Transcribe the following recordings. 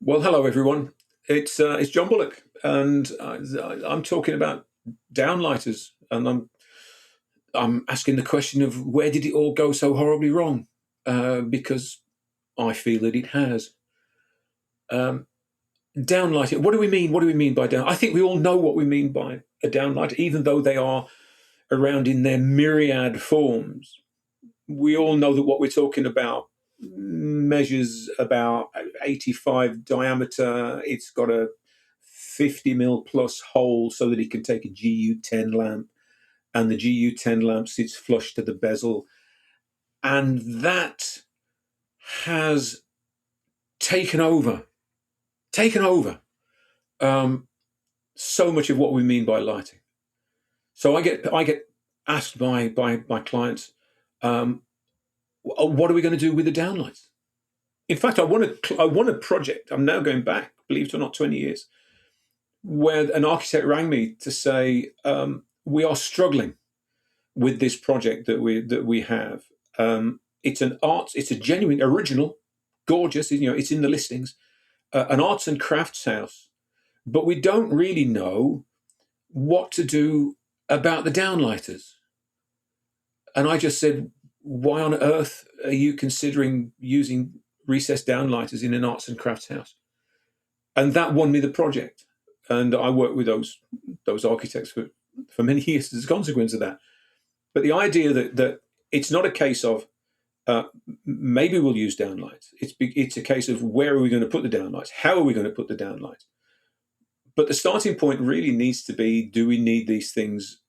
Well, hello everyone. It's John Bullock, and I'm talking about downlighters, and I'm asking the question of where did it all go so horribly wrong? Because I feel that it has. Um, Downlighting. What do we mean? What do we mean by down? I think we all know what we mean by a downlight, even though they are around in their myriad forms. We all know that what we're talking about measures about 85 diameter. It's got a 50 mil plus hole so that it can take a GU10 lamp, and the GU10 lamp sits flush to the bezel. And that has taken over, taken over um, so much of what we mean by lighting. So I get asked by clients, um, what are we going to do with the downlights? In fact, I won a project. I'm now going back, believe it or not, 20 years, where an architect rang me to say, we are struggling with this project that we have. It's a genuine, original, gorgeous. It's in the listings, an arts and crafts house, but we don't really know what to do about the downlighters. And I just said, why on earth are you considering using recessed downlighters in an arts and crafts house? And that won me the project. And I worked with those architects for many years as a consequence of that. But the idea that it's not a case of uh, maybe we'll use downlights. It's a case of where are we going to put the downlights? How are we going to put the downlights? But the starting point really needs to be: do we need these things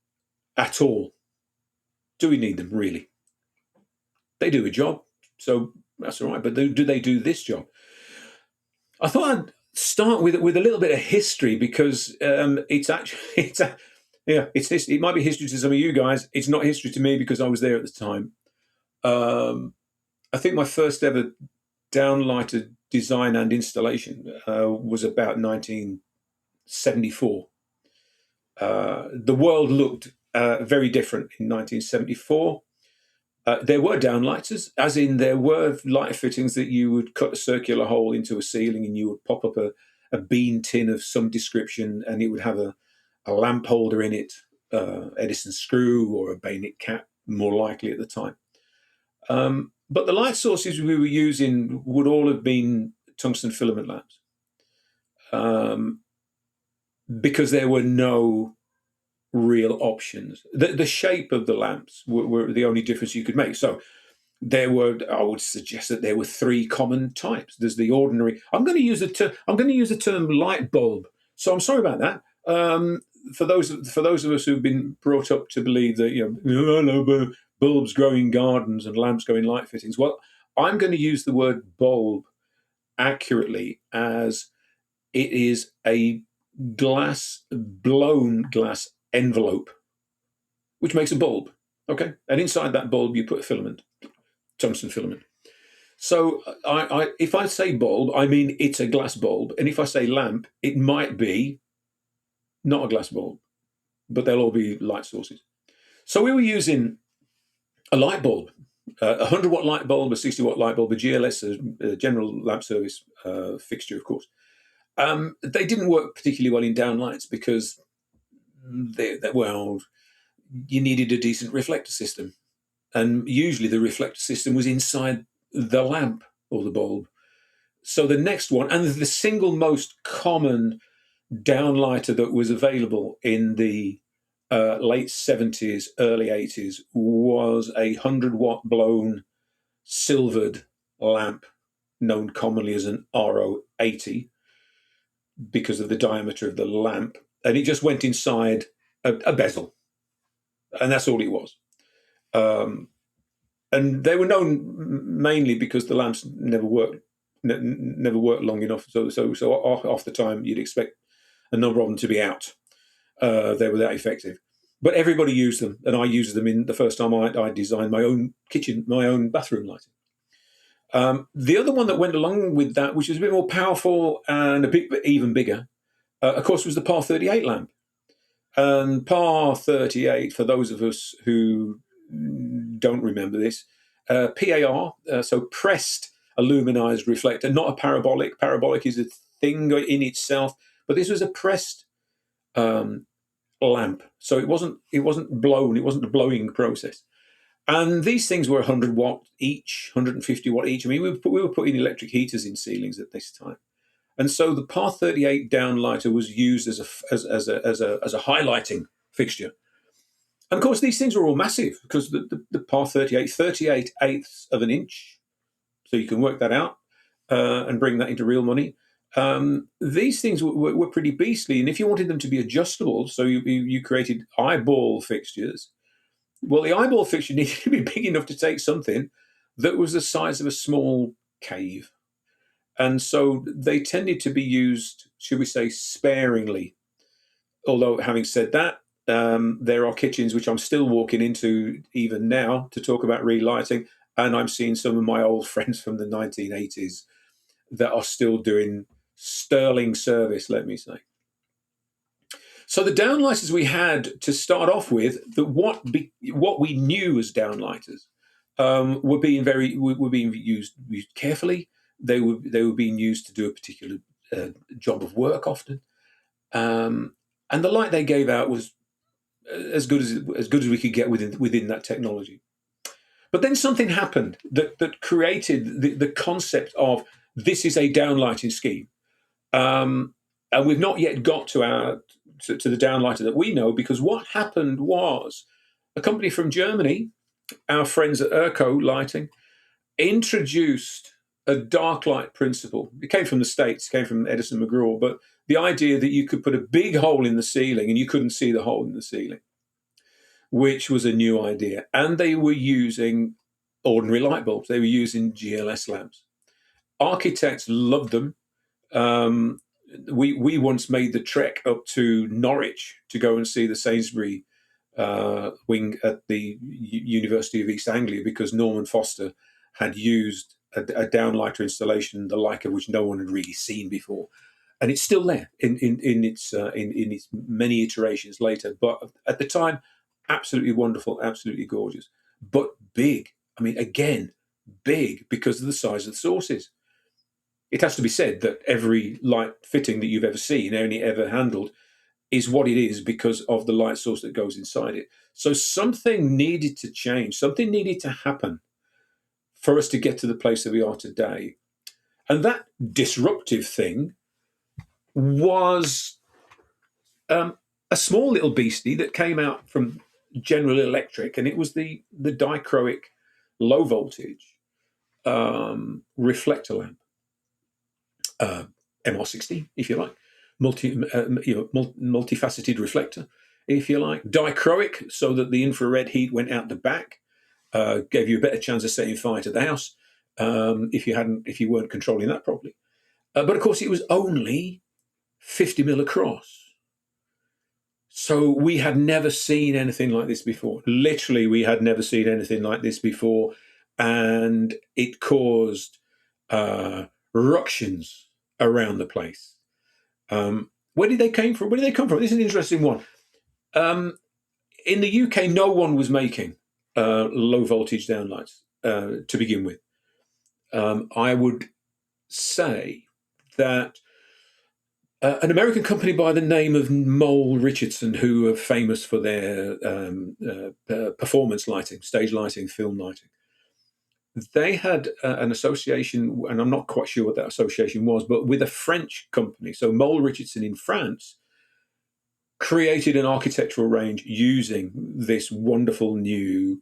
at all? Do we need them really? They do a job, so that's all right. But do they do this job? I thought I'd start with a little bit of history because it's actually it might be history to some of you guys. It's not history to me because I was there at the time. Um, I think my first ever downlighter design and installation was about 1974. The world looked very different in 1974. There were downlighters, as in there were light fittings that you would cut a circular hole into a ceiling and you would pop up a bean tin of some description, and it would have a lamp holder in it, Edison screw or a bayonet cap, more likely at the time. But the light sources we were using would all have been tungsten filament lamps, um, because there were no real options. The shape of the lamps were the only difference you could make. So I would suggest that there were three common types. There's the ordinary. I'm going to use the term light bulb. So I'm sorry about that. For those of us who've been brought up to believe that bulbs grow in gardens and lamps go in light fittings. Well, I'm going to use the word bulb accurately, as it is a blown glass envelope, which makes a bulb. Okay, and inside that bulb you put a filament, tungsten filament. So if I say bulb, I mean it's a glass bulb, and if I say lamp, it might be not a glass bulb, but they'll all be light sources. So we were using a light bulb, a 100-watt light bulb, a 60-watt light bulb, a GLS, a general lamp service fixture, of course. They didn't work particularly well in downlights because well, you needed a decent reflector system, and usually the reflector system was inside the lamp or the bulb. So the next one, and the single most common downlighter that was available in the late 70s, early 80s, was a 100-watt blown silvered lamp, known commonly as an RO80, because of the diameter of the lamp. And it just went inside a bezel, and that's all it was. Um, and they were known mainly because the lamps never worked long enough. So off the time you'd expect a number of them to be out. They were that effective, but everybody used them, and I used them in the first time I designed my own kitchen, my own bathroom lighting. The other one that went along with that, which was a bit more powerful and a bit even bigger, of course, was the PAR 38 lamp. And PAR 38, for those of us who don't remember this, PAR, so pressed a luminized reflector, not a parabolic. Parabolic is a thing in itself, but this was a pressed um, lamp, so it wasn't blown. It wasn't a blowing process. And these things were 100 watt each, 150 watt each. I mean, we were putting electric heaters in ceilings at this time. And so the Par 38 downlighter was used as a highlighting fixture. And of course, these things were all massive because the Par 38, 38 eighths of an inch. So you can work that out and bring that into real money. These things were pretty beastly. And if you wanted them to be adjustable, so you created eyeball fixtures. Well, the eyeball fixture needed to be big enough to take something that was the size of a small cave. And so they tended to be used, should we say, sparingly. Although, having said that, there are kitchens which I'm still walking into even now to talk about relighting, and I'm seeing some of my old friends from the 1980s that are still doing sterling service, let me say. So the downlighters we had to start off with, what we knew as downlighters, were being used carefully. They were being used to do a particular job of work often, and the light they gave out was as good as we could get within that technology. But then something happened that created the concept of this is a downlighting scheme, and we've not yet got to the downlighter that we know, because what happened was a company from Germany, our friends at Erco Lighting, introduced a dark light principle. It came from the States, came from Edison McGraw, but the idea that you could put a big hole in the ceiling and you couldn't see the hole in the ceiling, which was a new idea. And they were using ordinary light bulbs. They were using GLS lamps. Architects loved them. We once made the trek up to Norwich to go and see the Sainsbury wing at the University of East Anglia, because Norman Foster had used a downlighter installation, the like of which no one had really seen before, and it's still there in its many iterations later. But at the time, absolutely wonderful, absolutely gorgeous, but big. I mean, again, big because of the size of the sources. It has to be said that every light fitting that you've ever seen, ever handled, is what it is because of the light source that goes inside it. So something needed to change, something needed to happen for us to get to the place that we are today. And that disruptive thing was a small little beastie that came out from General Electric, and it was the dichroic low voltage reflector lamp, MR60, if you like, multifaceted reflector, if you like, dichroic, so that the infrared heat went out the back, gave you a better chance of setting fire to the house if you weren't controlling that properly. But of course, it was only 50 mil across. So we had never seen anything like this before. Literally, we had never seen anything like this before, and it caused ructions around the place. Where did they come from? Where did they come from? This is an interesting one. In the UK, no one was making low voltage downlights to begin with. I would say that an American company by the name of Mole Richardson, who are famous for their performance lighting, stage lighting, film lighting, they had an association, and I'm not quite sure what that association was, but with a French company. So Mole Richardson in France created an architectural range using this wonderful new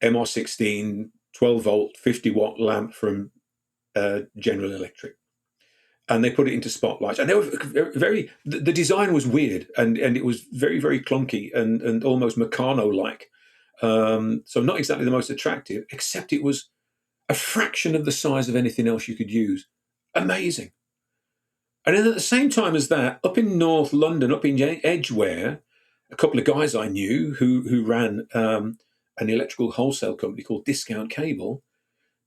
MR16 12-volt, 50-watt lamp from General Electric. And they put it into spotlights. And they were the design was weird, and it was very, very clunky and almost Meccano-like. So not exactly the most attractive, except it was a fraction of the size of anything else you could use. Amazing. And then at the same time as that, up in North London, up in Edgware, a couple of guys I knew who ran an electrical wholesale company called Discount Cable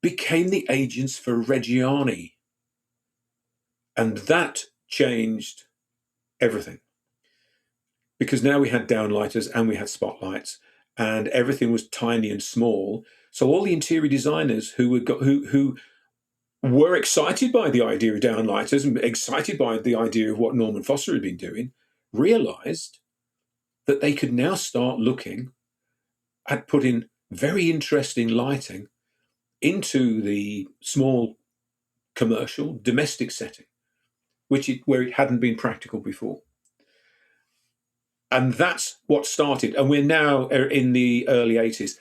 became the agents for Reggiani. And that changed everything. Because now we had downlighters and we had spotlights, and everything was tiny and small. So all the interior designers who were excited by the idea of downlighters and excited by the idea of what Norman Foster had been doing, realised that they could now start looking at putting very interesting lighting into the small commercial domestic setting, where it hadn't been practical before. And that's what started. And we're now in the early 80s.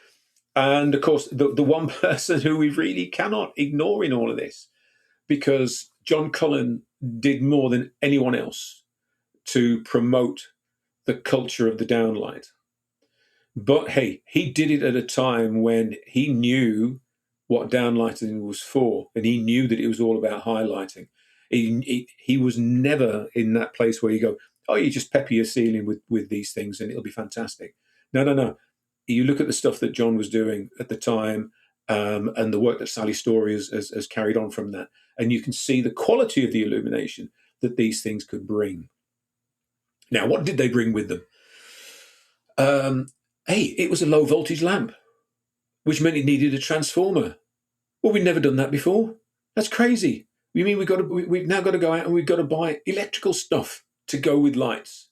And of course, the one person who we really cannot ignore in all of this, because John Cullen did more than anyone else to promote the culture of the downlight. But hey, he did it at a time when he knew what downlighting was for, and he knew that it was all about highlighting. He was never in that place where you go, oh, you just pepper your ceiling with these things and it'll be fantastic. No. You look at the stuff that John was doing at the time, and the work that Sally Story has carried on from that, and you can see the quality of the illumination that these things could bring. Now, what did they bring with them? It was a low voltage lamp, which meant it needed a transformer. Well, we'd never done that before. That's crazy. You mean we've now got to go out and we've got to buy electrical stuff to go with lights?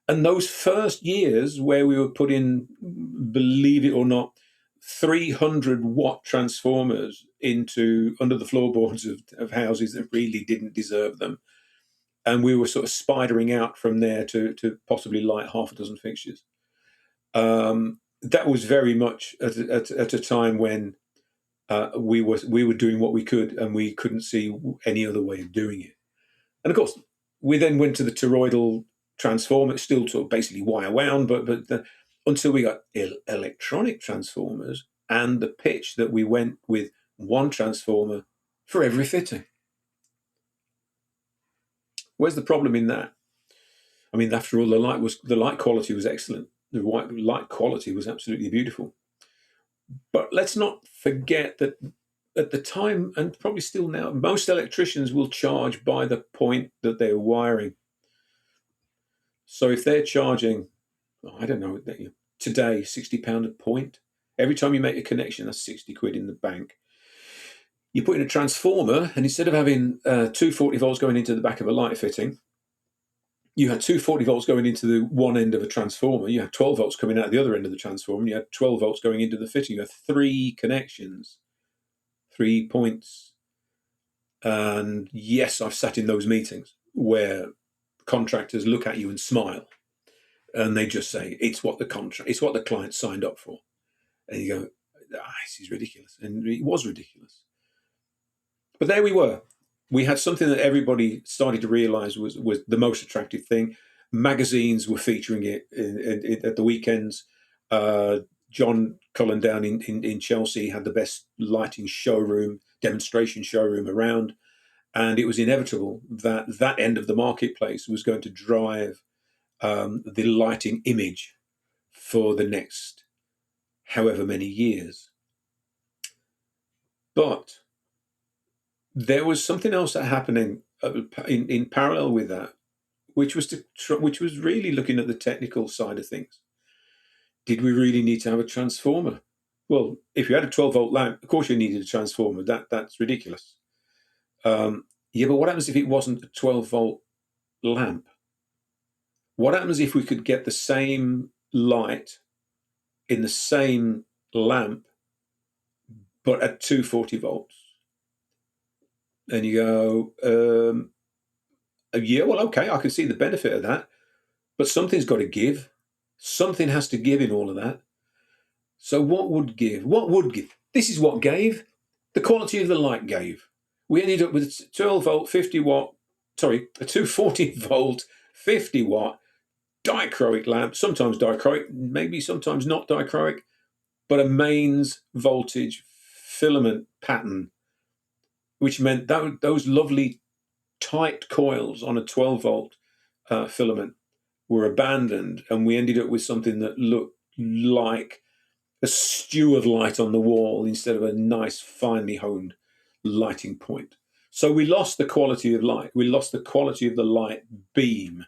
And those first years where we were putting, believe it or not, 300-watt transformers under the floorboards of houses that really didn't deserve them, and we were sort of spidering out from there to possibly light half a dozen fixtures. That was very much at a time when we were doing what we could, and we couldn't see any other way of doing it. And of course, we then went to the toroidal transformer. It's still sort of basically wire wound, but until we got electronic transformers, and the pitch that we went with one transformer for every fitting. Where's the problem in that? I mean, after all, the light quality was excellent. The light quality was absolutely beautiful. But let's not forget that at the time, and probably still now, most electricians will charge by the point that they're wiring. So if they're charging, I don't know, today, £60 a point, every time you make a connection, that's 60 quid in the bank. You put in a transformer, and instead of having 240 volts going into the back of a light fitting, you had 240 volts going into the one end of a transformer. You had 12 volts coming out the other end of the transformer. And you had 12 volts going into the fitting. You had 3 connections, 3 points. And yes, I've sat in those meetings where contractors look at you and smile, and they just say, it's what the client signed up for. And you go, this is ridiculous. And it was ridiculous. But there we were. We had something that everybody started to realise was the most attractive thing. Magazines were featuring it at the weekends. John Cullen down in Chelsea had the best lighting demonstration showroom around. And it was inevitable that end of the marketplace was going to drive the lighting image for the next however many years. But there was something else that happening in parallel with that, which was really looking at the technical side of things. Did we really need to have a transformer? Well, if you had a 12-volt lamp, of course you needed a transformer. That's ridiculous. But what happens if it wasn't a 12-volt lamp? What happens if we could get the same light in the same lamp, but at 240 volts? And you go, okay, I can see the benefit of that, but something's got to give. Something has to give in all of that. So what would give? This is what gave. The quality of the light gave. We ended up with a 12-volt, 50-watt, a 240-volt, 50-watt dichroic lamp, sometimes dichroic, maybe sometimes not dichroic, but a mains voltage filament pattern, which meant that those lovely tight coils on a 12-volt filament were abandoned, and we ended up with something that looked like a stew of light on the wall instead of a nice, finely honed lighting point. So we lost the quality of light. We lost the quality of the light beam.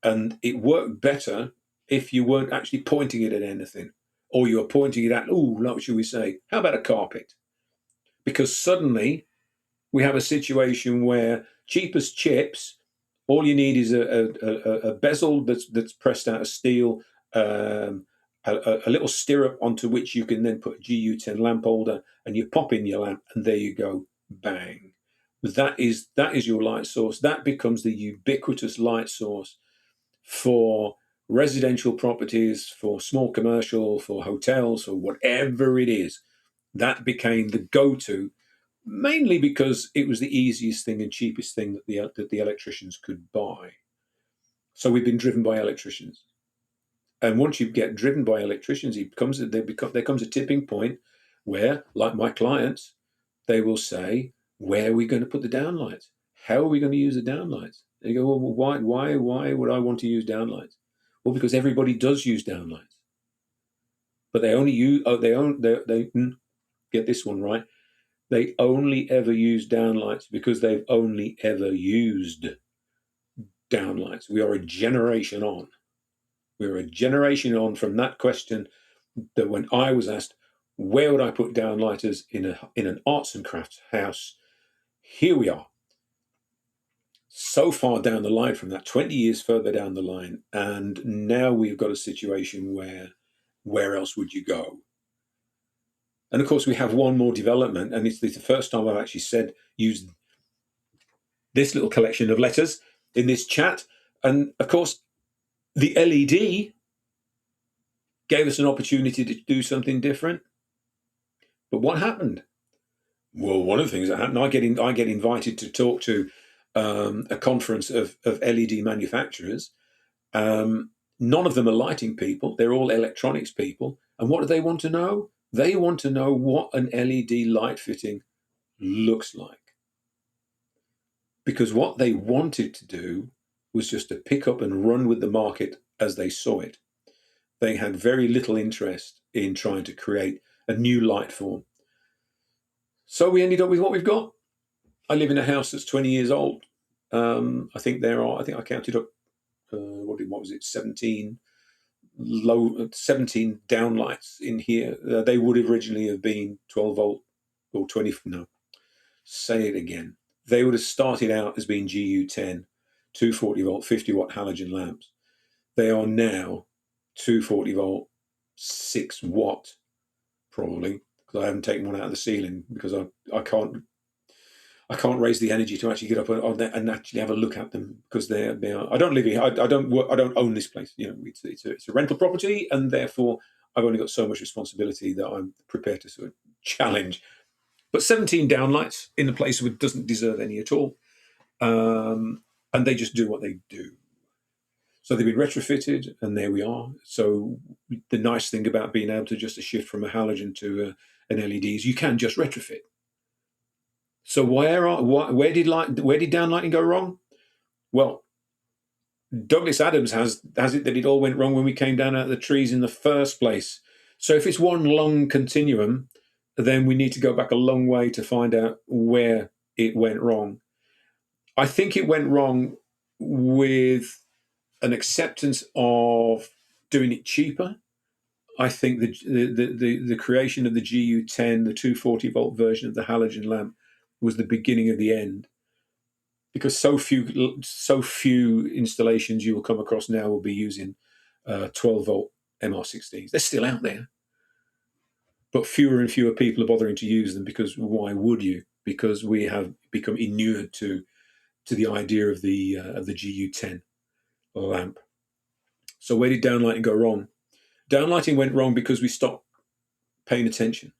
And it worked better if you weren't actually pointing it at anything, or you were pointing it at, what should we say? How about a carpet? Because suddenly we have a situation where cheap as chips, all you need is a bezel that's pressed out of steel, a little stirrup onto which you can then put a GU10 lamp holder, and you pop in your lamp, and there you go, bang. That is your light source. That becomes the ubiquitous light source for residential properties, for small commercial, for hotels, or whatever it is. That became the go-to, mainly because it was the easiest thing and cheapest thing that the electricians could buy. So we've been driven by electricians. And once you get driven by electricians, there comes a tipping point where, like my clients, they will say, where are we going to put the downlights? How are we going to use the downlights? And you go, well, why would I want to use downlights? Well, because everybody does use downlights. But they only use, get this one right, they only ever use downlights because they've only ever used downlights. We are a generation on. We're a generation on from that question that when I was asked, where would I put downlighters in an arts and crafts house? Here we are. So far down the line from that, 20 years further down the line, and now we've got a situation where else would you go? And of course, we have one more development, and it's the first time I've actually used this little collection of letters in this chat. And of course, the LED gave us an opportunity to do something different. But what happened? Well, one of the things that happened, I get invited to talk to a conference of LED manufacturers. None of them are lighting people. They're all electronics people. And what do they want to know? They want to know what an LED light fitting looks like. Because what they wanted to do was just to pick up and run with the market as they saw it. They had very little interest in trying to create a new light form. So we ended up with what we've got. I live in a house that's 20 years old. I think I counted up, what was it, 17 downlights in here. They would originally have been 12 volt or 20, no, say it again. They would have started out as being GU10, 240 volt, 50 watt halogen lamps. They are now 240 volt, 6 watt, probably, because I haven't taken one out of the ceiling because I can't raise the energy to actually get up and actually have a look at them, because they are. I don't live here. I don't own this place. You know, it's a rental property, and therefore I've only got so much responsibility that I'm prepared to sort of challenge. But 17 downlights in a place which doesn't deserve any at all, and they just do what they do. So they've been retrofitted, and there we are. So the nice thing about being able to just shift from a halogen to an LED is you can just retrofit. So where did downlighting go wrong? Well, Douglas Adams has it that it all went wrong when we came down out of the trees in the first place. So if it's one long continuum, then we need to go back a long way to find out where it went wrong. I think it went wrong with an acceptance of doing it cheaper. I think the creation of the GU10, the 240 volt version of the halogen lamp, was the beginning of the end, because so few installations you will come across now will be using 12 volt MR16s. They're still out there, but fewer and fewer people are bothering to use them, because why would you? Because we have become inured to the idea of the GU10 lamp. So where did downlighting go wrong? Downlighting went wrong because we stopped paying attention.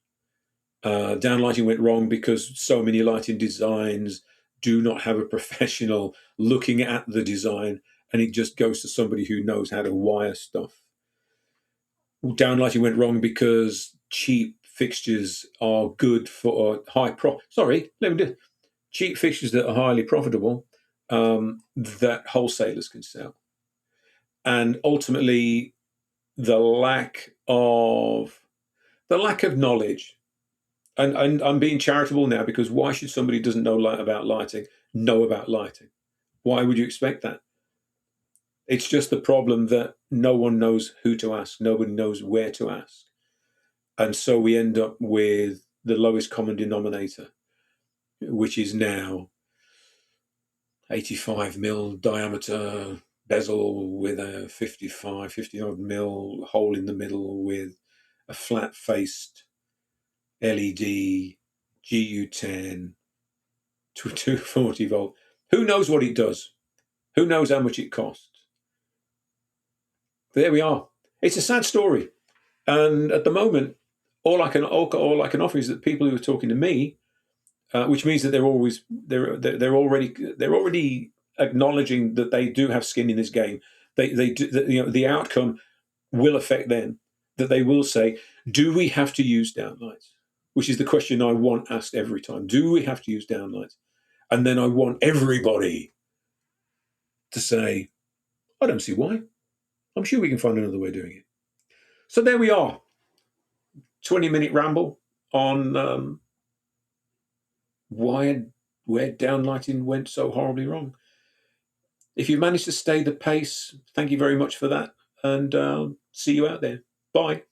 Downlighting went wrong because so many lighting designs do not have a professional looking at the design, and it just goes to somebody who knows how to wire stuff. Downlighting went wrong because cheap fixtures are good for cheap fixtures that are highly profitable, that wholesalers can sell. And ultimately, the lack of knowledge. And I'm being charitable now, because why should somebody who doesn't know about lighting know about lighting? Why would you expect that? It's just the problem that no one knows who to ask. Nobody knows where to ask. And so we end up with the lowest common denominator. which is now 85mm diameter bezel with a 50 odd mil hole in the middle with a flat-faced LED GU10 to 240 volt. Who knows what it does? Who knows how much it costs? There we are. It's a sad story, and at the moment, all I can offer is that people who are talking to me, which means that they're already acknowledging that they do have skin in this game. They do, the outcome will affect them. That they will say, do we have to use downlights? Which is the question I want asked every time. Do we have to use downlights? And then I want everybody to say, I don't see why. I'm sure we can find another way of doing it. So there we are. 20-minute ramble on where downlighting went so horribly wrong. If you managed to stay the pace, thank you very much for that, and see you out there. Bye.